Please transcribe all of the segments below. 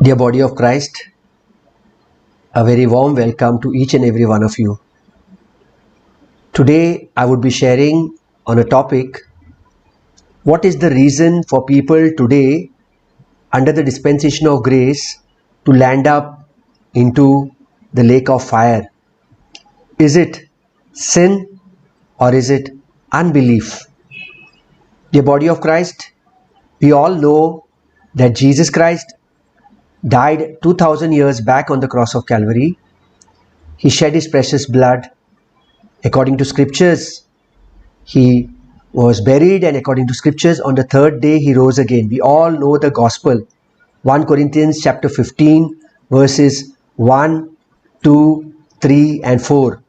Dear body of Christ, a very warm welcome to each and every one of you. Today I would be sharing on a topic: what is the reason for people today under the dispensation of grace to land up into the lake of fire? Is it sin or is it unbelief? Dear body of Christ, we all know that Jesus Christ died 2000 years back on the cross of Calvary. He shed his precious blood. According to scriptures, he was buried, and according to scriptures, on the third day he rose again. We all know the gospel. 1 Corinthians chapter 15 verses 1, 2, 3 and 4.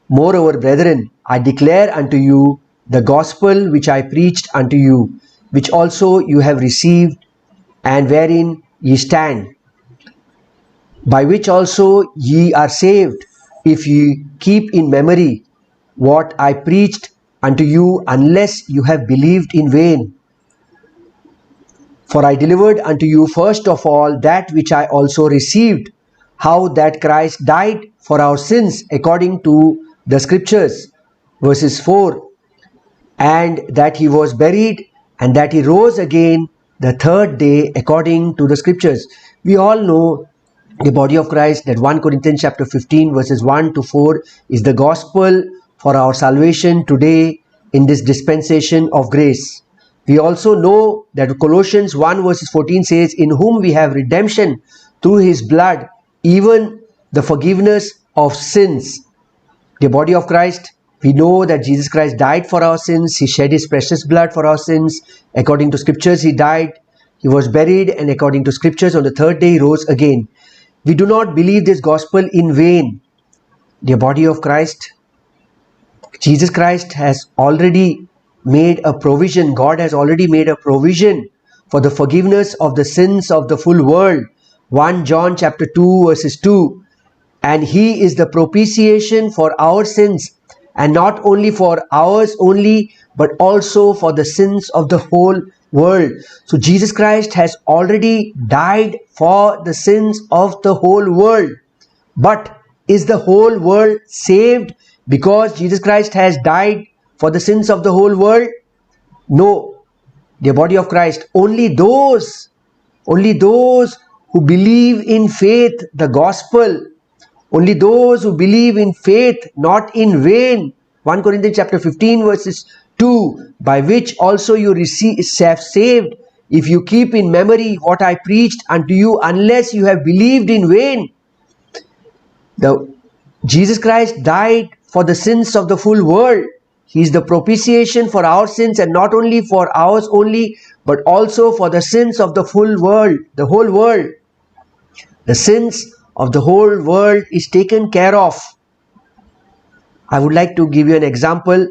Moreover, brethren, I declare unto you the gospel which I preached unto you, which also you have received, and wherein ye stand, by which also ye are saved, if ye keep in memory what I preached unto you, unless you have believed in vain. For I delivered unto you first of all that which I also received, how that Christ died for our sins according to the scriptures, verses 4, and that he was buried, and that he rose again the third day according to the scriptures. We all know, the body of Christ, that 1 Corinthians chapter 15 verses 1 to 4 is the gospel for our salvation today in this dispensation of grace. We also know that Colossians 1 verses 14 says, in whom we have redemption through his blood, even the forgiveness of sins. The body of Christ, we know that Jesus Christ died for our sins. He shed his precious blood for our sins. According to scriptures, he died, he was buried, and according to scriptures, on the third day he rose again. We do not believe this gospel in vain. Dear body of Christ, Jesus Christ has already made a provision. God has already made a provision for the forgiveness of the sins of the full world. 1 John chapter 2 verses 2. And he is the propitiation for our sins, and not only for ours only, but also for the sins of the whole world. So Jesus Christ has already died for the sins of the whole world. But is the whole world saved because Jesus Christ has died for the sins of the whole world? No, dear body of Christ, only those who believe in faith, the gospel, only those who believe in faith, not in vain. 1 Corinthians chapter 15 verses 2, by which also you have saved, if you keep in memory what I preached unto you, unless you have believed in vain. Jesus Christ died for the sins of the full world. He is the propitiation for our sins, and not only for ours only, but also for the sins of the full world, the whole world. The sins of the whole world is taken care of. I would like to give you an example.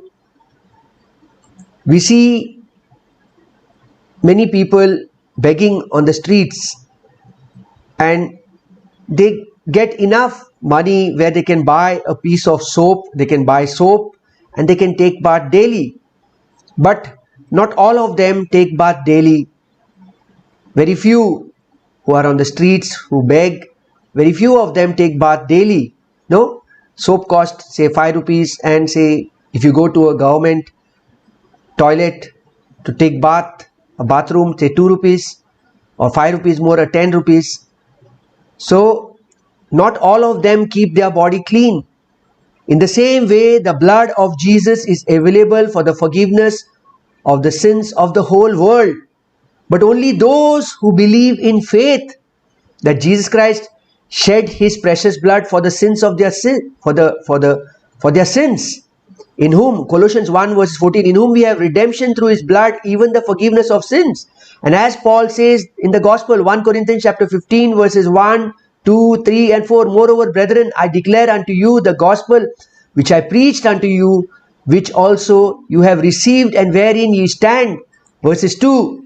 We see many people begging on the streets, and they get enough money where they can buy a piece of soap, they can buy soap, and they can take bath daily. But not all of them take bath daily. Very few who are on the streets, who beg, very few of them take bath daily. No? Soap costs say 5 rupees, and say if you go to a government toilet to take bath, a bathroom, say 2 rupees or 5 rupees more, or 10 rupees. So not all of them keep their body clean. In the same way, the blood of Jesus is available for the forgiveness of the sins of the whole world. But only those who believe in faith that Jesus Christ shed his precious blood for the sins of their sin, for their sins, in whom, Colossians 1 verse 14, in whom we have redemption through his blood, even the forgiveness of sins. And as Paul says in the gospel, 1 Corinthians chapter 15 verses 1, 2, 3 and 4, moreover, brethren, I declare unto you the gospel which I preached unto you, which also you have received, and wherein ye stand, verses 2,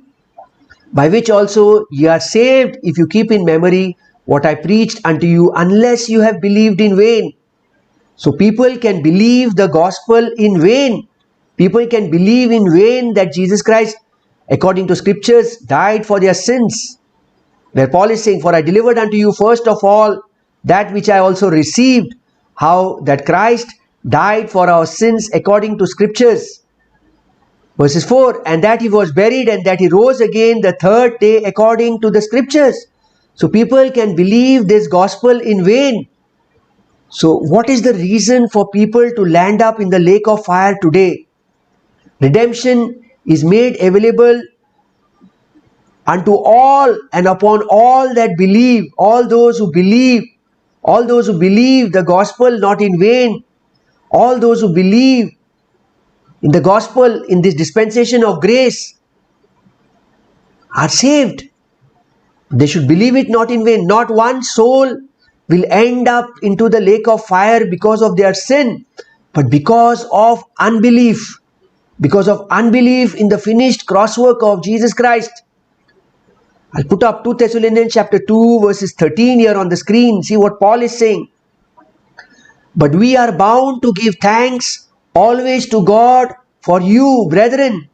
by which also ye are saved, if you keep in memory what I preached unto you, unless you have believed in vain. So people can believe the gospel in vain. People can believe in vain that Jesus Christ, according to scriptures, died for their sins. where Paul is saying, for I delivered unto you first of all that which I also received, how that Christ died for our sins according to scriptures. Verses 4, and that he was buried and that he rose again the third day according to the scriptures. So people can believe this gospel in vain. So what is the reason for people to land up in the lake of fire today? Redemption is made available unto all and upon all that believe, all those who believe the gospel not in vain, all those who believe in the gospel in this dispensation of grace are saved. They should believe it not in vain. Not one soul will end up into the lake of fire because of their sin, but because of unbelief. Because of unbelief in the finished crosswork of Jesus Christ. I'll put up 2 Thessalonians chapter 2 verses 13 here on the screen. See what Paul is saying. But we are bound to give thanks always to God for you, brethren,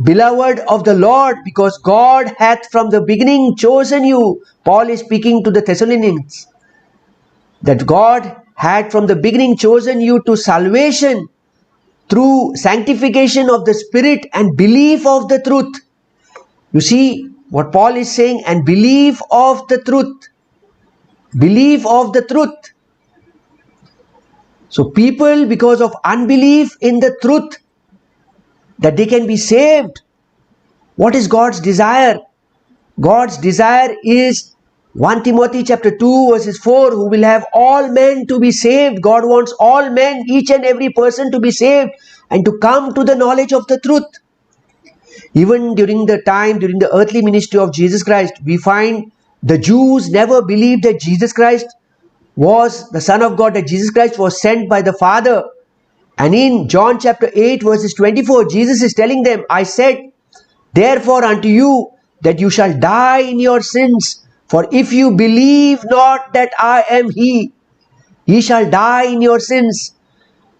beloved of the Lord, because God hath from the beginning chosen you. Paul is speaking to the Thessalonians. That God had from the beginning chosen you to salvation through sanctification of the Spirit and belief of the truth. You see what Paul is saying, and belief of the truth. Belief of the truth. So people, because of unbelief in the truth, that they can be saved. What is God's desire? God's desire is 1 Timothy chapter 2 verses 4, who will have all men to be saved. God wants all men, each and every person to be saved and to come to the knowledge of the truth. Even during the earthly ministry of Jesus Christ, we find the Jews never believed that Jesus Christ was the Son of God, that Jesus Christ was sent by the Father. And in John chapter 8 verses 24, Jesus is telling them, I said, therefore unto you, that you shall die in your sins. For if you believe not that I am He, ye shall die in your sins.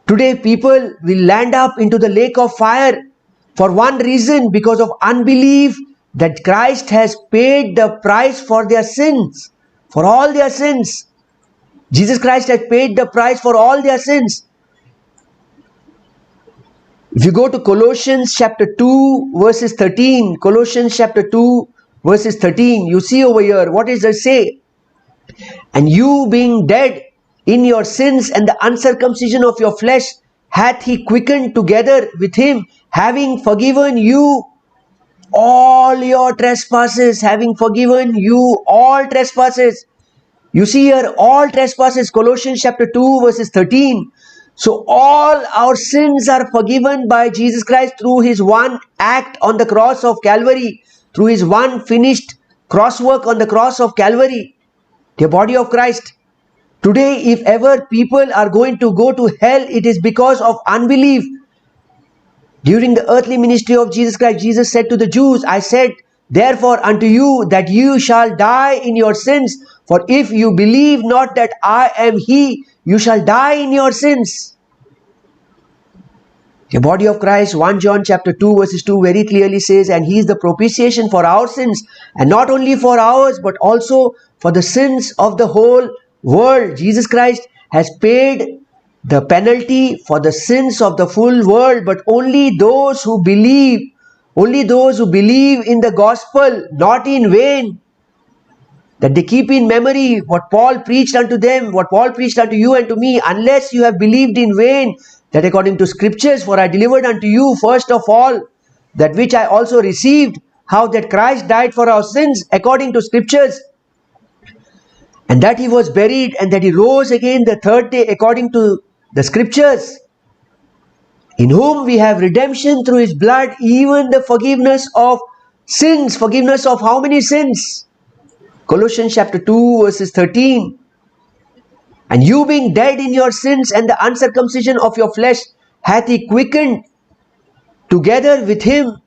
Today people will land up into the lake of fire for one reason, because of unbelief that Christ has paid the price for their sins, for all their sins. Jesus Christ has paid the price for all their sins. If you go to Colossians chapter 2 verses 13, Colossians chapter 2 verses 13, you see over here, what does it say? And you being dead in your sins and the uncircumcision of your flesh, hath He quickened together with Him, having forgiven you all your trespasses, having forgiven you all trespasses. You see here, all trespasses, Colossians chapter 2 verses 13. So all our sins are forgiven by Jesus Christ through His one act on the cross of Calvary, through His one finished crosswork on the cross of Calvary, the body of Christ. Today, if ever people are going to go to hell, it is because of unbelief. During the earthly ministry of Jesus Christ, Jesus said to the Jews, I said, therefore unto you, that you shall die in your sins. For if you believe not that I am He, you shall die in your sins. The body of Christ, 1 John chapter 2 verses 2 very clearly says, and He is the propitiation for our sins, and not only for ours, but also for the sins of the whole world. Jesus Christ has paid the penalty for the sins of the full world, but only those who believe in the gospel, not in vain, that they keep in memory what Paul preached unto them, what Paul preached unto you and to me, unless you have believed in vain, that according to scriptures, for I delivered unto you first of all that which I also received, how that Christ died for our sins according to scriptures, and that He was buried, and that He rose again the third day according to the scriptures, in whom we have redemption through His blood, even the forgiveness of sins. Forgiveness of how many sins? Colossians chapter 2 verses 13. And you being dead in your sins and the uncircumcision of your flesh, hath He quickened together with Him,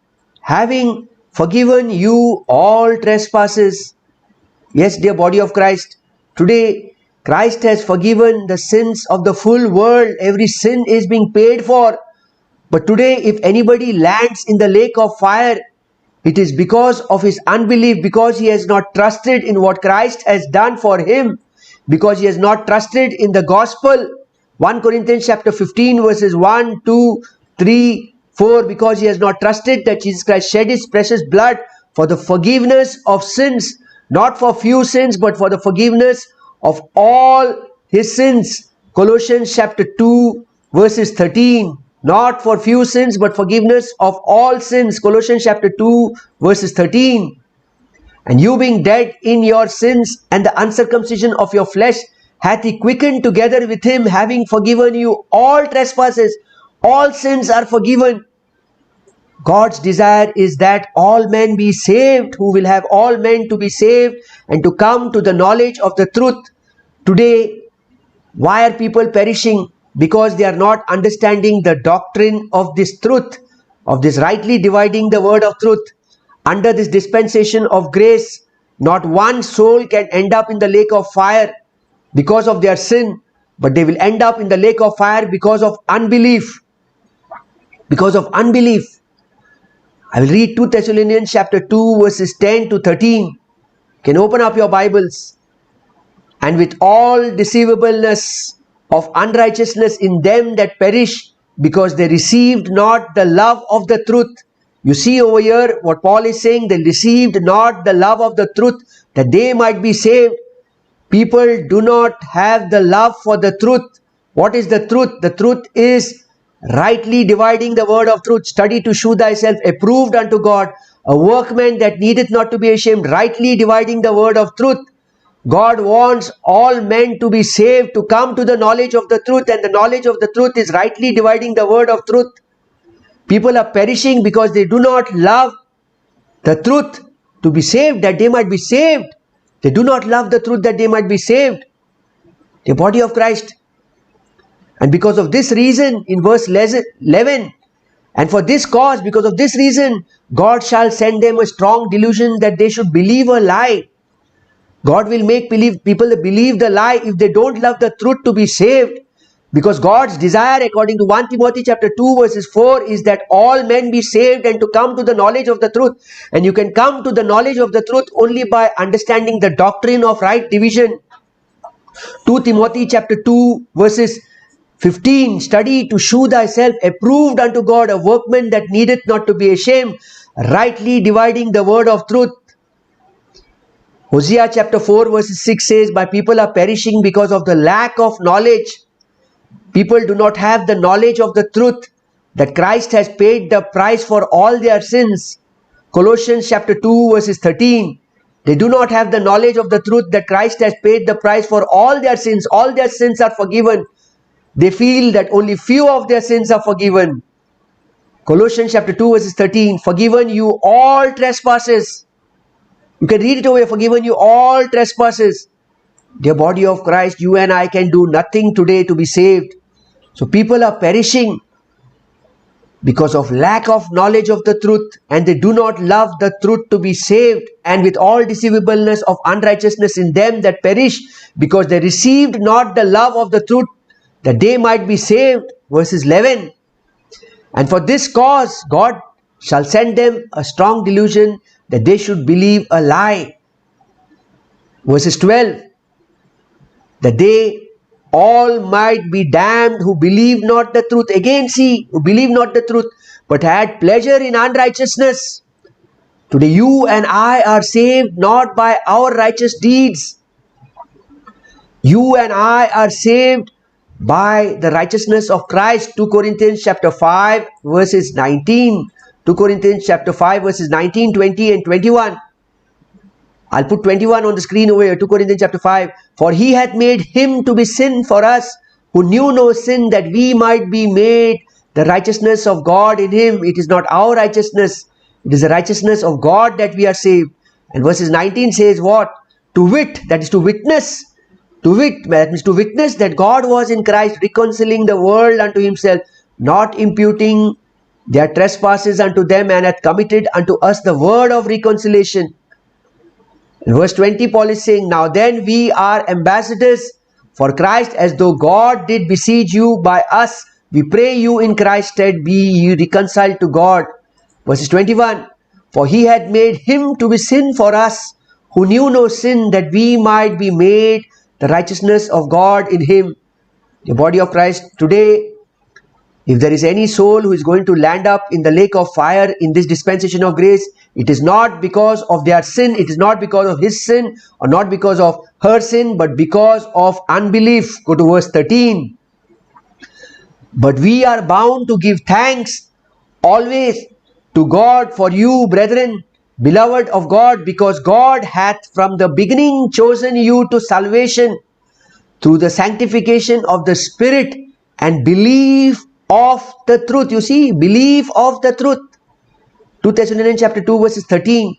having forgiven you all trespasses. Yes, dear body of Christ, today Christ has forgiven the sins of the full world. Every sin is being paid for. But today, if anybody lands in the lake of fire, It is because of his unbelief, because he has not trusted in what Christ has done for him, because he has not trusted in the gospel. 1 Corinthians chapter 15 verses 1, 2, 3, 4, because he has not trusted that Jesus Christ shed his precious blood for the forgiveness of sins, not for few sins, but for the forgiveness of all his sins. Colossians chapter 2 verses 13. Not for few sins, but forgiveness of all sins. Colossians chapter 2 verses 13. And you being dead in your sins and the uncircumcision of your flesh, hath he quickened together with him, having forgiven you all trespasses. All sins are forgiven. God's desire is that all men be saved, who will have all men to be saved and to come to the knowledge of the truth. Today, why are people perishing? Because they are not understanding the doctrine of this truth, of this rightly dividing the word of truth. Under this dispensation of grace, not one soul can end up in the lake of fire because of their sin, but they will end up in the lake of fire because of unbelief. Because of unbelief. I will read 2 Thessalonians chapter 2 verses 10 to 13. You can open up your Bibles. And with all deceivableness of unrighteousness in them that perish, because they received not the love of the truth. You see over here what Paul is saying, they received not the love of the truth, that they might be saved. People do not have the love for the truth. What is the truth? The truth is rightly dividing the word of truth. Study to shew thyself approved unto God, a workman that needeth not to be ashamed, rightly dividing the word of truth. God wants all men to be saved, to come to the knowledge of the truth, and the knowledge of the truth is rightly dividing the word of truth. People are perishing because they do not love the truth to be saved, that they might be saved. They do not love the truth that they might be saved. The body of Christ. And because of this reason, in verse 11, and for this cause, because of this reason, God shall send them a strong delusion that they should believe a lie. God will make people believe the lie if they don't love the truth to be saved. Because God's desire, according to 1 Timothy chapter 2 verses 4, is that all men be saved and to come to the knowledge of the truth. And you can come to the knowledge of the truth only by understanding the doctrine of right division. 2 Timothy chapter 2 verses 15, study to shew thyself approved unto God, a workman that needeth not to be ashamed, rightly dividing the word of truth. Hosea chapter 4 verses 6 says, my people are perishing because of the lack of knowledge. People do not have the knowledge of the truth, that Christ has paid the price for all their sins. Colossians chapter 2 verses 13. They do not have the knowledge of the truth that Christ has paid the price for all their sins. All their sins are forgiven. They feel that only few of their sins are forgiven. Colossians chapter 2 verses 13. Forgiven you all trespasses. You can read it over here. Forgiven you all trespasses. Dear body of Christ, you and I can do nothing today to be saved. So people are perishing because of lack of knowledge of the truth, and they do not love the truth to be saved, and with all deceivableness of unrighteousness in them that perish, because they received not the love of the truth, that they might be saved. Verses 11. And for this cause God shall send them a strong delusion that they should believe a lie. Verses 12. That they all might be damned who believe not the truth. Again see, who believe not the truth, but had pleasure in unrighteousness. Today you and I are saved not by our righteous deeds. You and I are saved by the righteousness of Christ. 2 Corinthians chapter 5 verses 19. 2 Corinthians chapter 5 verses 19, 20 and 21. I'll put 21 on the screen over here. 2 Corinthians chapter 5. For he hath made him to be sin for us, who knew no sin, that we might be made the righteousness of God in him. It is not our righteousness. It is the righteousness of God that we are saved. And verses 19 says what? To wit, that is to witness. To wit, that means to witness that God was in Christ, reconciling the world unto himself, not imputing their trespasses unto them, and hath committed unto us the word of reconciliation. In verse 20, Paul is saying, now then we are ambassadors for Christ, as though God did beseech you by us. We pray you in Christ's stead, be ye reconciled to God. Verses 21, For he had made him to be sin for us, who knew no sin, that we might be made the righteousness of God in him. The body of Christ today, if there is any soul who is going to land up in the lake of fire in this dispensation of grace, it is not because of their sin, it is not because of his sin or not because of her sin, but because of unbelief. Go to verse 13. But we are bound to give thanks always to God for you, brethren, beloved of God, because God hath from the beginning chosen you to salvation through the sanctification of the Spirit and belief of the truth. You see, belief of the truth. 2 Thessalonians chapter 2 verses 13.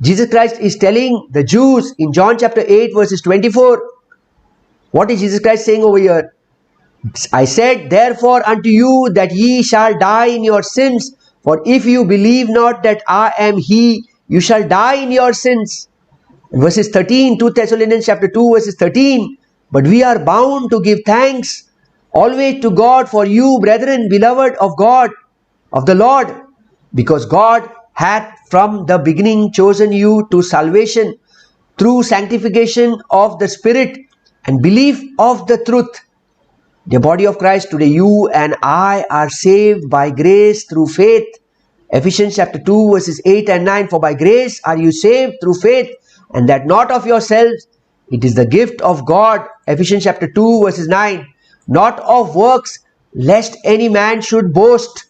Jesus Christ is telling the Jews in John chapter 8 verses 24. What is Jesus Christ saying over here? I said therefore unto you that ye shall die in your sins, for if you believe not that I am he, you shall die in your sins. Verses 13, 2 Thessalonians chapter 2 verses 13. But we are bound to give thanks always to God for you, brethren, beloved of God, of the Lord, because God hath from the beginning chosen you to salvation through sanctification of the Spirit and belief of the truth. The body of Christ, today you and I are saved by grace through faith. Ephesians chapter 2 verses 8 and 9. For by grace are you saved through faith, and that not of yourselves, it is the gift of God. Ephesians chapter 2 verses 9. Not of works, lest any man should boast.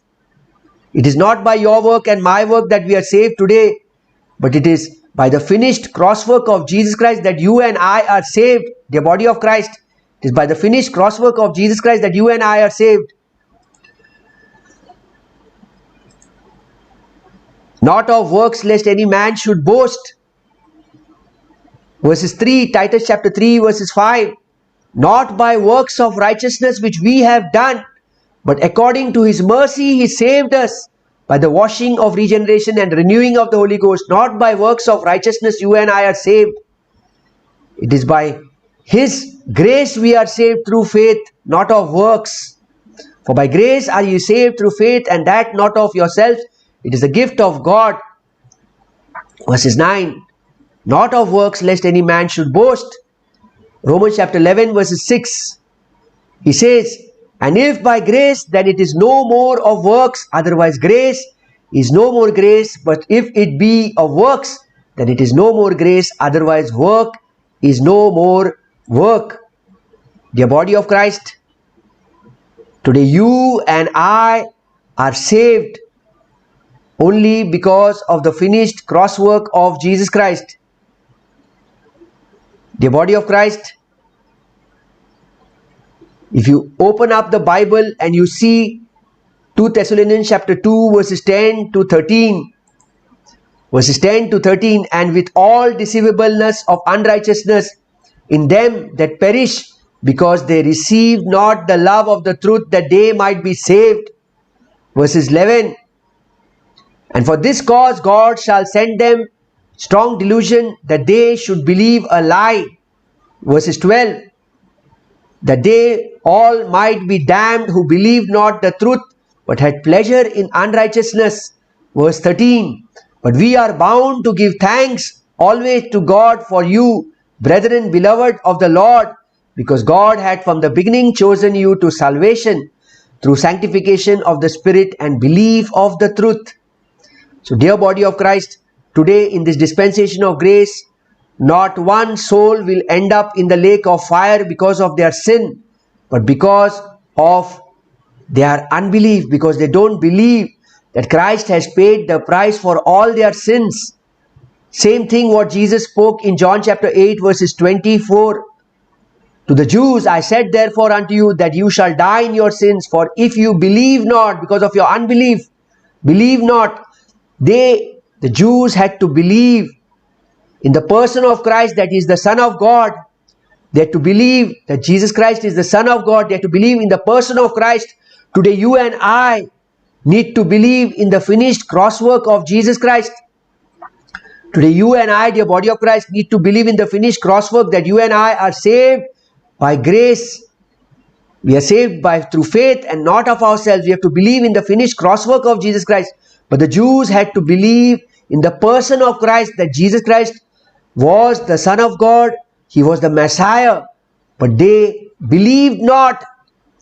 It is not by your work and my work that we are saved today, but it is by the finished cross work of Jesus Christ that you and I are saved. The body of Christ. It is by the finished cross work of Jesus Christ that you and I are saved. Not of works, lest any man should boast. Verses 3, Titus chapter 3 verses 5. Not by works of righteousness which we have done, but according to his mercy he saved us by the washing of regeneration and renewing of the Holy Ghost. Not by works of righteousness you and I are saved. It is by his grace we are saved through faith, not of works. For by grace are you saved through faith, and that not of yourselves. It is the gift of God. Verses 9. Not of works, lest any man should boast. Romans chapter 11 verses 6. He says, and if by grace, then it is no more of works, otherwise grace is no more grace. But if it be of works, then it is no more grace, otherwise work is no more work. Dear body of Christ, today you and I are saved only because of the finished cross work of Jesus Christ. Dear body of Christ, if you open up the Bible and you see 2 Thessalonians chapter 2 verses 10 to 13, verses 10 to 13, and with all deceivableness of unrighteousness in them that perish, because they receive not the love of the truth, that they might be saved. Verses 11, and for this cause God shall send them strong delusion, that they should believe a lie. Verses 12, that they all might be damned who believed not the truth, but had pleasure in unrighteousness. Verse 13, but we are bound to give thanks always to God for you, brethren, beloved of the Lord, because God had from the beginning chosen you to salvation through sanctification of the Spirit and belief of the truth. So, dear body of Christ, today in this dispensation of grace, not one soul will end up in the lake of fire because of their sin, but because of their unbelief, because they don't believe that Christ has paid the price for all their sins. Same thing what Jesus spoke in John chapter 8 verses 24 to the Jews. I said therefore unto you that you shall die in your sins, for if you believe not, because of your unbelief, believe not. The Jews had to believe in the person of Christ, that he is the Son of God. They had to believe that Jesus Christ is the Son of God. They had to believe in the person of Christ. Today you and I need to believe in the finished cross work of Jesus Christ. Today you and I, dear body of Christ, need to believe in the finished cross work, that you and I are saved by grace. We are saved through faith and not of ourselves. We have to believe in the finished cross work of Jesus Christ. But the Jews had to believe in the person of Christ, that Jesus Christ was the Son of God, He was the Messiah, but they believed not.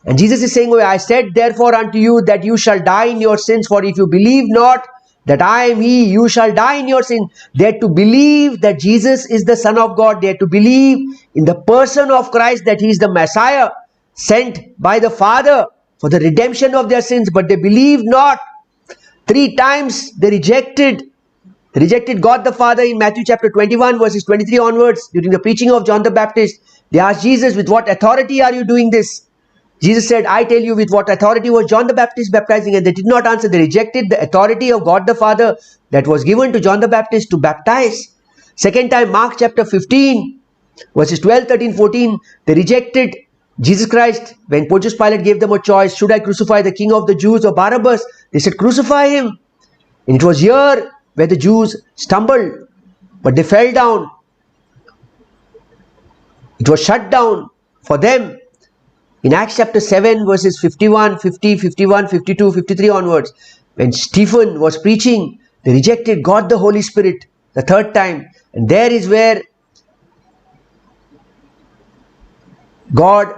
And Jesus is saying, I said therefore unto you that you shall die in your sins, for if you believe not that I am He, you shall die in your sin. They had to believe that Jesus is the Son of God. They had to believe in the person of Christ, that He is the Messiah sent by the Father for the redemption of their sins, but they believed not. 3 times they rejected God the Father in Matthew chapter 21 verses 23 onwards. During the preaching of John the Baptist, they asked Jesus, with what authority are you doing this? Jesus said, I tell you, with what authority was John the Baptist baptizing? And they did not answer. They rejected the authority of God the Father that was given to John the Baptist to baptize. Second time, Mark chapter 15 verses 12, 13, 14, they rejected Jesus Christ when Pontius Pilate gave them a choice. Should I crucify the King of the Jews or Barabbas? They said, crucify him. And it was here where the Jews stumbled, but they fell down. It was shut down for them. In Acts chapter 7 verses 51, 50, 51, 52, 53 onwards, when Stephen was preaching, they rejected God the Holy Spirit the 3rd time. And there is where God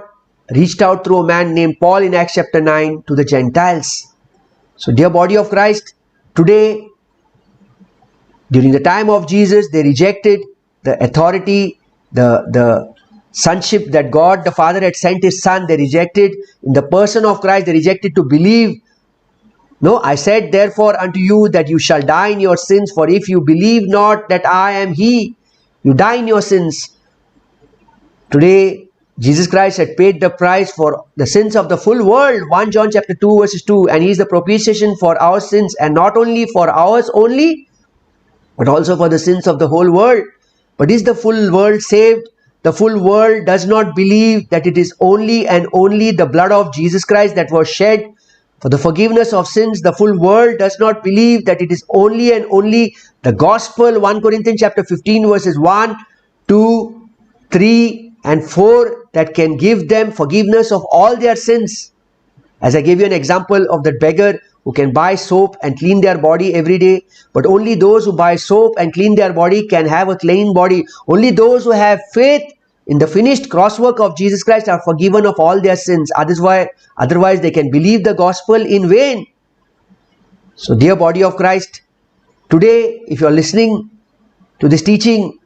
reached out through a man named Paul in Acts chapter 9 to the Gentiles. So dear body of Christ, today, during the time of Jesus, they rejected the authority, the sonship that God the Father had sent His Son. They rejected in the person of Christ. They rejected to believe. No, I said therefore unto you that you shall die in your sins, for if you believe not that I am He, you die in your sins. Today, Jesus Christ had paid the price for the sins of the full world. 1 John chapter 2 verses 2, and He is the propitiation for our sins, and not only for ours only, but also for the sins of the whole world. But is the full world saved? The full world does not believe that it is only and only the blood of Jesus Christ that was shed for the forgiveness of sins. The full world does not believe that it is only and only the gospel. 1 Corinthians chapter 15 verses 1, 2, 3 and 4 that can give them forgiveness of all their sins. As I gave you an example of that beggar who can buy soap and clean their body every day, but only those who buy soap and clean their body can have a clean body. Only those who have faith in the finished crosswork of Jesus Christ are forgiven of all their sins. Otherwise they can believe the gospel in vain. So dear body of Christ, today if you are listening to this teaching,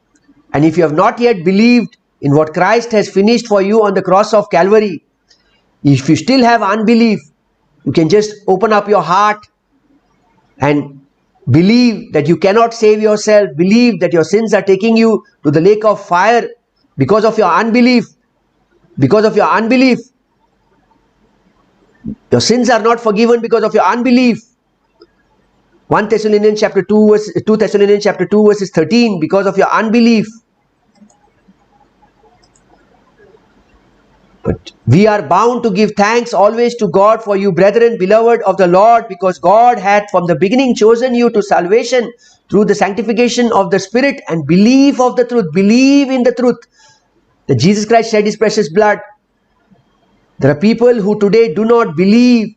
and if you have not yet believed in what Christ has finished for you on the cross of Calvary, if you still have unbelief, you can just open up your heart and believe that you cannot save yourself. Believe that your sins are taking you to the lake of fire because of your unbelief. Because of your unbelief. Your sins are not forgiven because of your unbelief. 2 Thessalonians chapter 2 verses 13, because of your unbelief. But we are bound to give thanks always to God for you, brethren, beloved of the Lord, because God had from the beginning chosen you to salvation through the sanctification of the Spirit and belief of the truth. Believe in the truth that Jesus Christ shed His precious blood. There are people who today do not believe,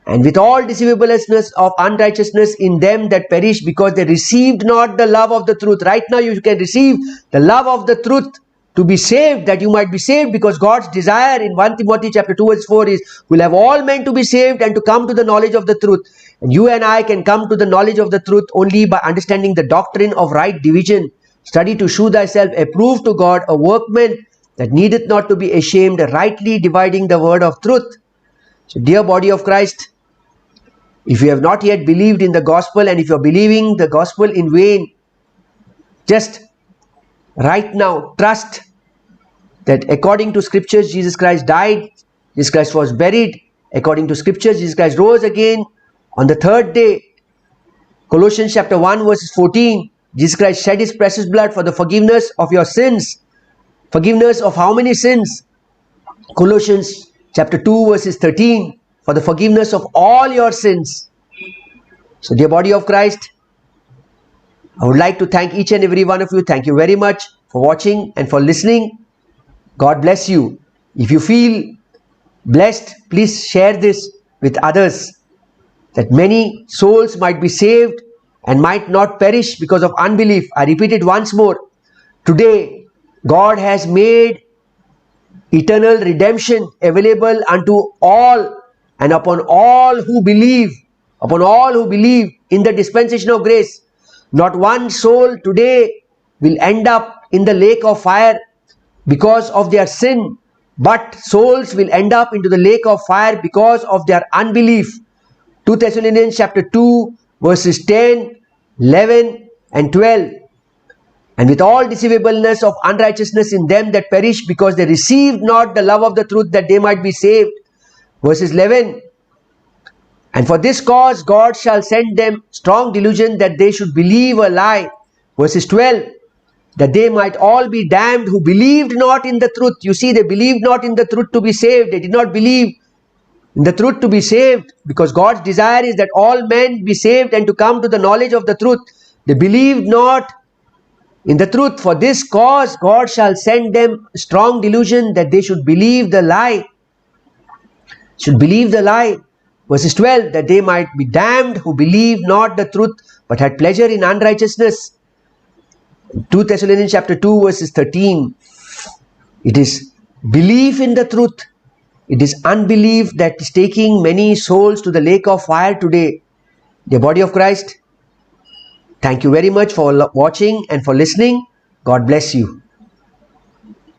and with all deceivableness of unrighteousness in them that perish, because they received not the love of the truth. Right now you can receive the love of the truth to be saved, that you might be saved, because God's desire in 1 Timothy chapter 2 verse 4 is, will have all men to be saved and to come to the knowledge of the truth. And you and I can come to the knowledge of the truth only by understanding the doctrine of right division. Study to shew thyself approved to God, a workman that needeth not to be ashamed, rightly dividing the word of truth. So dear body of Christ, if you have not yet believed in the gospel, and if you are believing the gospel in vain, just right now trust that according to scriptures Jesus Christ died, Jesus Christ was buried. According to scriptures Jesus Christ rose again on the 3rd day. Colossians chapter 1 verses 14, Jesus Christ shed His precious blood for the forgiveness of your sins. Forgiveness of how many sins? Colossians chapter 2 verses 13, for the forgiveness of all your sins. So dear body of Christ, I would like to thank each and every one of you. Thank you very much for watching and for listening. God bless you. If you feel blessed, please share this with others, that many souls might be saved and might not perish because of unbelief. I repeat it once more. Today, God has made eternal redemption available unto all and upon all who believe, in the dispensation of grace. Not one soul today will end up in the lake of fire because of their sin, but souls will end up into the lake of fire because of their unbelief. 2 Thessalonians chapter 2 verses 10, 11 and 12. And with all deceivableness of unrighteousness in them that perish, because they received not the love of the truth that they might be saved. Verses 11. And for this cause God shall send them strong delusion that they should believe a lie. Verses 12. That they might all be damned who believed not in the truth. You see, they believed not in the truth to be saved. They did not believe in the truth to be saved, because God's desire is that all men be saved and to come to the knowledge of the truth. They believed not in the truth. For this cause God shall send them strong delusion that they should believe the lie. Verses 12, that they might be damned who believed not the truth but had pleasure in unrighteousness. 2 Thessalonians chapter 2 verses 13. It is belief in the truth. It is unbelief that is taking many souls to the lake of fire today. The body of Christ, thank you very much for watching and for listening. God bless you.